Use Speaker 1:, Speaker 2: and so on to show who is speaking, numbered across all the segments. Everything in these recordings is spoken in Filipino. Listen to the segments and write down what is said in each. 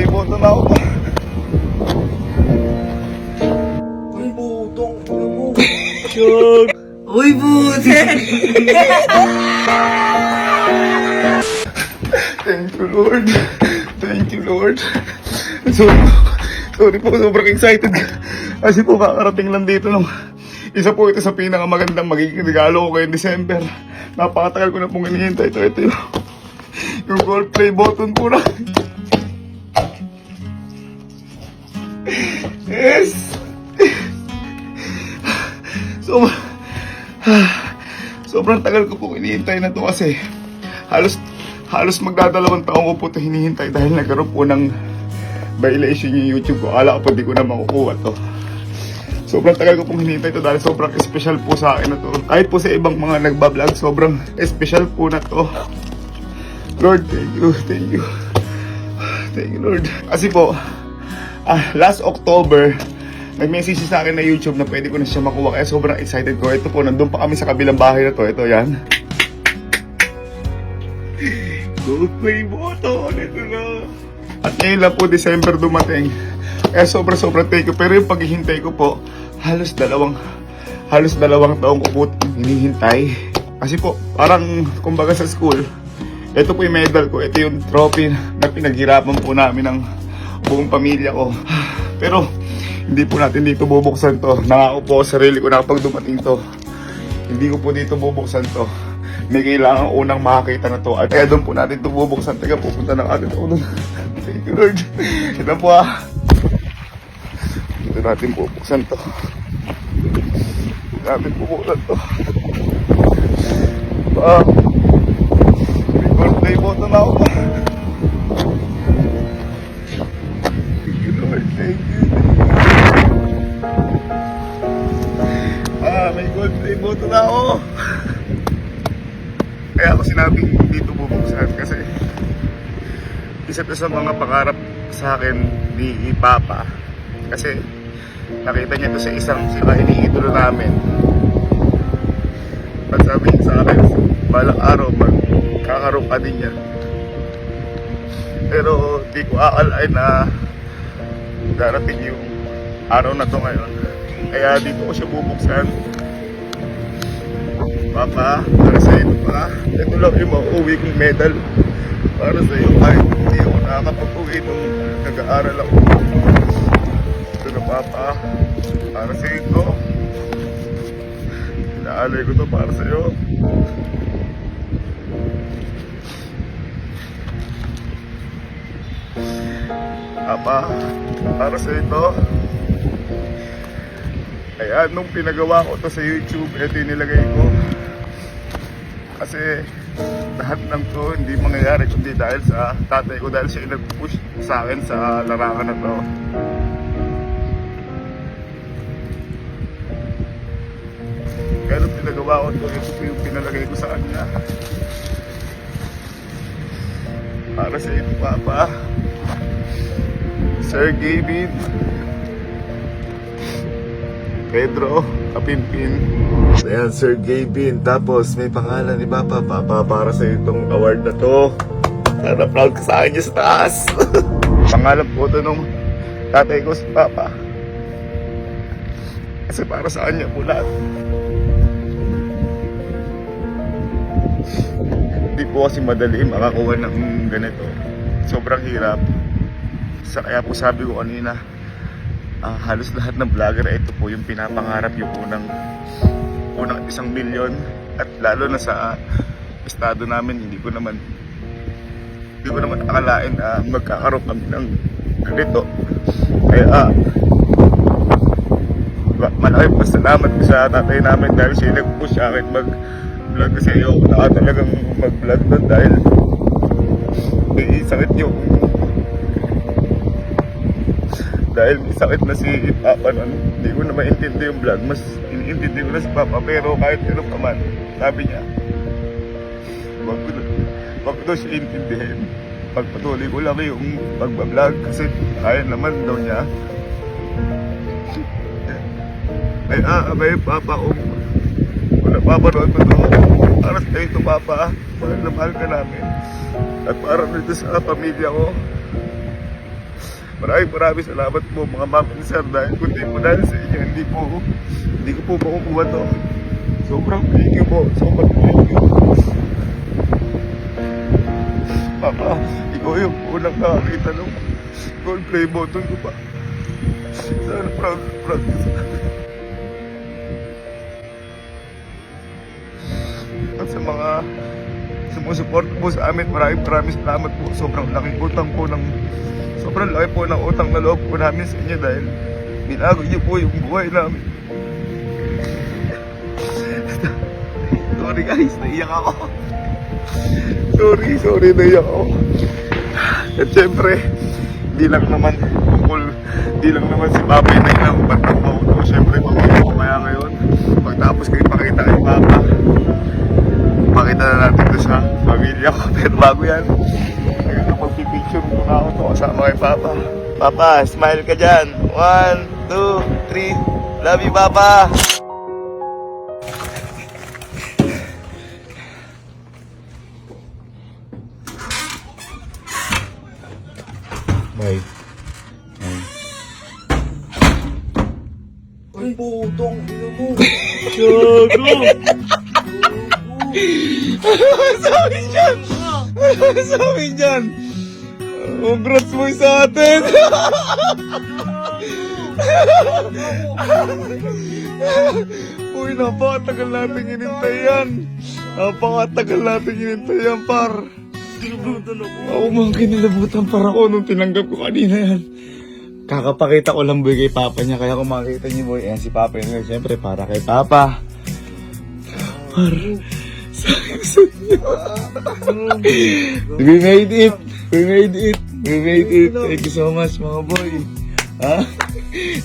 Speaker 1: play button na ako.
Speaker 2: Uy, butong. Ano mo? Chog. Uy, butong.
Speaker 1: Thank you, Lord. Thank you, Lord. Sorry po, sobrang excited. Kasi po, kakarating lang dito nung isa po ito sa pinakamagandang magiging regalo ko ngayong December. Napakatagal ko na pong hinihintay. Ito yung gold play button po na. Yes! Sobrang tagal ko po hinihintay na to kasi halos magdadalawang taon ko po ito hinihintay dahil nagkaroon po ng violation yung YouTube ko. Akala ko po di ko na makukuha to. Sobrang tagal ko pong hinihintay to dahil sobrang special po sa akin na to. Kahit po sa ibang mga nagbablog, sobrang special po na to. Lord, thank you, thank you. Thank you, Lord. Kasi po, last October, nag-message sa akin na YouTube na pwede ko na siya makuha. Kaya sobrang excited ko. Ito po, nandun pa kami sa kabilang bahay na to. Ito, yan. Gold play button. Ito na. At ngayon lang po, December dumating. Kaya sobrang thank you. Pero yung paghihintay ko po, halos dalawang taong ko po hinihintay. Kasi po, parang kumbaga sa school, ito po yung medal ko. Ito yung trophy na pinaghirapan po namin ng buong pamilya ko. Pero, hindi po natin dito bubuksan to. Nangako po sa sarili ko na kapag dumating to, hindi ko po dito bubuksan to. May kailangan unang makakita na to. At kaya doon po natin ito bubuksan. Teka, pupunta na agad ako doon. Thank you, Lord. Ito po Dito natin bubuksan to. May gold play button na ako. Thank you, Lord. Thank you. May gold play button na ako. Kaya ako sinabing dito bubuksan kasi isa to sa mga pangarap sa akin ni Papa. Kasi nakita niya to sa isang iniidolo namin. At sabi niya sa akin, balang araw magkakaroon ka din niya. Pero di ko aakalain na darating yung araw na to ngayon. Kaya dito ko siya bubuksan. Papa, para sa iyo pa. Ito lang yung mauuwi kong medal. Para sa iyo, kahit hindi ako nakakapag-uwi nung nag-aaral ako. Ito na, Papa. Para sa iyo ito. Inaalay ko to para sa iyo. Papa, para sa iyo ito. Kaya nung pinagawa ko to sa YouTube, ito yung nilagay ko. Kasi lahat ng to hindi mangyayari kundi dahil sa tatay ko, dahil siya nag-push sa akin sa larangan na to. Kaya nung pinagawa ko to, ito po yung pinalagay ko sa kanya. Para sa ito, Papa. Sir Gavin Pedro Kapinpin. Ayan, Sir Gavin. Tapos may pangalan ni Papa. Papa, para sa itong award na to. Sana proud ka sa akin niya sa taas. Pangalan po ito nung tatay ko si Papa. Kasi para sa kanya po lahat. Hindi po kasi madali makakuha ng ganito. Sobrang hirap. Kaya po sabi ko kanina, halos lahat ng vlogger, ito po yung pinapangarap yung unang 1 milyon. At lalo na sa estado namin, hindi ko naman akalain na magkakaroon kami ng ganito. Kaya malaking pasalamat ko sa tatay namin dahil siya nag-push sa akin mag-vlog. Kasi ayoko na talagang mag-vlog doon dahil may sakit yung may sakit na si Papa nun. Hindi ko na maintindihan yung vlog. Mas iniintindi ko na si Papa. Pero kahit ano pa man, sabi niya, wag ko daw siya intindihin. Pagpatuloy ko lang yung pagbablog. Kasi kaya naman daw niya. Ay abay Papa, kung napapanood mo to, para sa ito Papa, mahal na mahal ka namin. At para dito sa pamilya ko, Maraming salamat po mga ma'am and sir dahil kundi po dahil sa inyo, hindi ko po makukuha to. Sobrang thank you po. Sobrang thank you. Papa, ikaw yung unang nakakita ng gold play button ko pa. Sana proud ka sa akin. At sa mga sumusupport po sa amin, maraming salamat po. Sobrang laki po ng utang na loob po namin sa inyo dahil binago niyo po yung buhay namin. Sorry guys, naiyak ako. Sorry, naiyak ako. At syempre, di lang naman si Papa yung nailang pagtakbo ko. Syempre, pamilya ko kaya ngayon. Pagtapos kayo pakita kay Papa, pakita na natin to sa pamilya ko. Pero bago yan, magpipicture muna ako to kasama kay Papa. Papa, smile ka dyan. 1, 2, 3. Love you, Papa! Bye.
Speaker 2: Uy, putong, ino mo.
Speaker 1: Sabi dyan! Congrats mo sa atin! Uy, napakatagal natin hinintay yan! Par! Ako mga kinilabutan para ako nung tinanggap ko kanina yan. Kakapakita ko lang boy kay Papa niya, kaya kung makita niyo boy, ayan si Papa yun. Siyempre, para kay Papa. Par, sayang sa inyo. We made it. Thank you so much mga boy. Ha?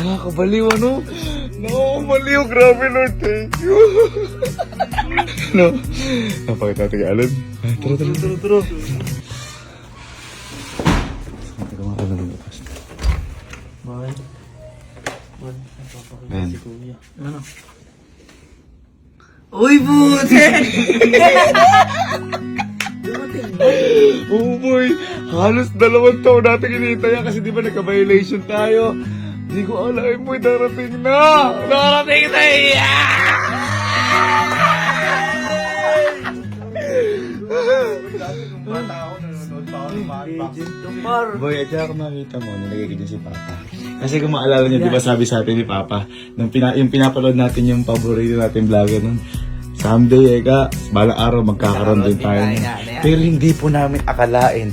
Speaker 1: Nakakabaliw ano? Nakakabaliw, grabe Lord, thank you. Ano? Napakita natin kay Alan. Tara. Teka mga Alan ng bukas. Ben.
Speaker 2: Ano? Uy, buti!
Speaker 1: Oh boy, halos 2 taon natin hinihintay kasi di ba nagka-violation tayo. Di ko alam boy, darating na! Boy, at saka kung makita mo, nilagay ko dyan si Papa. Kasi kung maalala niyo, di ba sabi sa atin ni Papa, yung pinapaload natin yung paborito natin vlogger nun, someday, balang araw magkakaroon din tayo. Pero hindi po namin akalain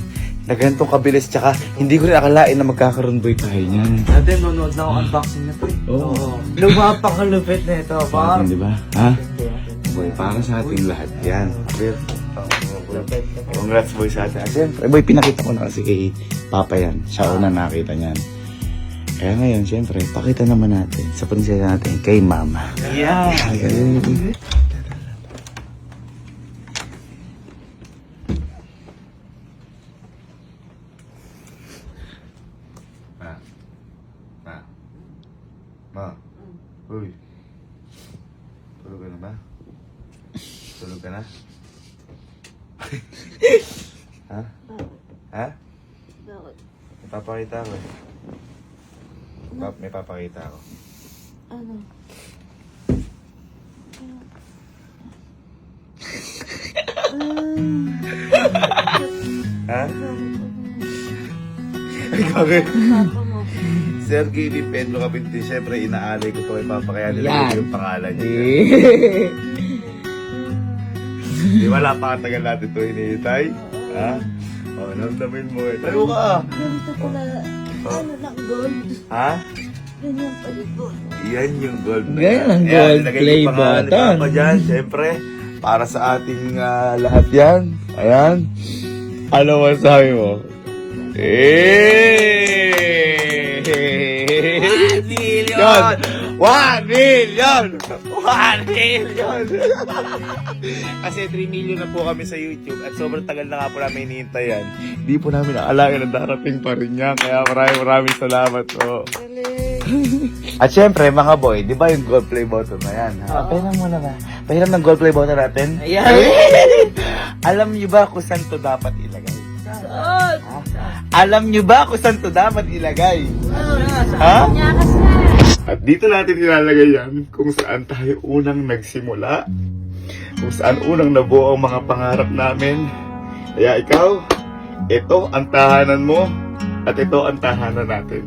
Speaker 1: na ganitong kabilis, tsaka hindi ko rin akalain na magkakaroon boy tayo niyan.
Speaker 2: Dati nanonood na ako unboxing na to eh.
Speaker 1: Oo.
Speaker 2: Lumapakalupit na ito,
Speaker 1: Sa
Speaker 2: par.
Speaker 1: atin, di ba? Ha? Boy, para sa ating lahat yan. Congrats boy sa atin. Siyempre, boy, pinakita ko na kasi kay Papa yan. Siya una nakita niyan. Kaya ngayon, siyempre, pakita naman natin sa prinsesa natin kay Mama.
Speaker 2: Yeah.
Speaker 1: Ma. Uy. Tulog ka na ba? Tulog ka na? Ha? Ha?
Speaker 3: Bakit?
Speaker 1: May papakita ako eh. May papakita ako.
Speaker 3: Ano?
Speaker 1: Ha? Ay, bakit?
Speaker 3: Papa mo.
Speaker 1: Sergey Di Pedro Capinti, siyempre inaalay ko to kay Papa kaya nilagay ko yung pangalan niya. Di ba napakatagal natin to hinihintay? Ha? O, namdamin mo eh. Tayo ka!
Speaker 3: Ganito pala, ano lang, gold.
Speaker 1: Ha?
Speaker 3: Ganyan pala gold.
Speaker 1: Yan yung gold na
Speaker 4: Ganyan ang
Speaker 1: Ayan,
Speaker 4: gold
Speaker 1: nilagay
Speaker 4: play
Speaker 1: yung pangalan ni
Speaker 4: button.
Speaker 1: Papa dyan, siyempre. Para sa ating lahat yan. Ayan. Ano masabi mo? Yan! 1 million! 1 million! Kasi 3 million na po kami sa YouTube at sobrang tagal na nga po namin hinihintay yan. Hindi po namin akalain na darating pa rin yan. Kaya maraming salamat po. At syempre mga boy, di ba yung gold play button na yan? Pahiram mo na ba? Pahiram ng gold play button natin?
Speaker 2: Ayan.
Speaker 1: Alam niyo ba kung saan to dapat ilagay?
Speaker 3: Saan?
Speaker 4: Alam nyo ba kung saan to dapat ilagay? Ha?
Speaker 3: Nyakas na.
Speaker 1: At dito natin ilalagay yan kung saan tayo unang nagsimula. Kung saan unang nabuo ang mga pangarap namin. Kaya ikaw, ito ang tahanan mo at ito ang tahanan natin.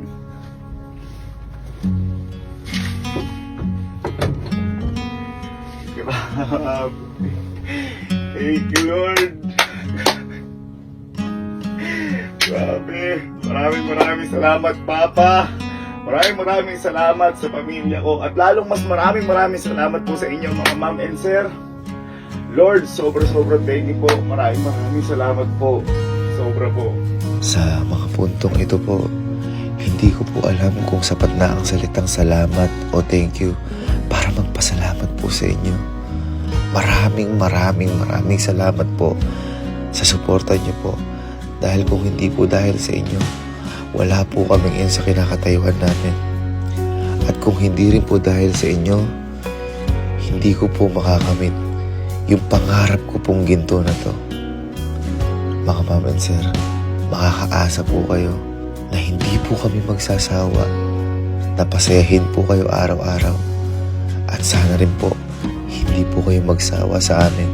Speaker 1: Grabe. Thank you, Lord. Grabe. Maraming salamat, Papa. Maraming salamat sa pamilya ko. At lalong mas maraming salamat po sa inyo mga ma'am and sir. Lord, sobra thank you po. Maraming salamat po. Sobra po.
Speaker 5: Sa mga puntong ito po, hindi ko po alam kung sapat na ang salitang salamat o thank you para magpasalamat po sa inyo. Maraming salamat po sa suporta niyo po. Dahil kung hindi po dahil sa inyo, wala po kaming sa kinakatayuan namin. At kung hindi rin po dahil sa inyo, hindi ko po makakamit yung pangarap ko pong ginto na to. Mga ma'am and sir, makakaasa po kayo na hindi po kami magsasawa na pasayahin po kayo araw-araw. At sana rin po, hindi po kayo magsawa sa amin.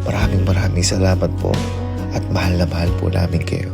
Speaker 5: Maraming salamat po at mahal na mahal po namin kayo.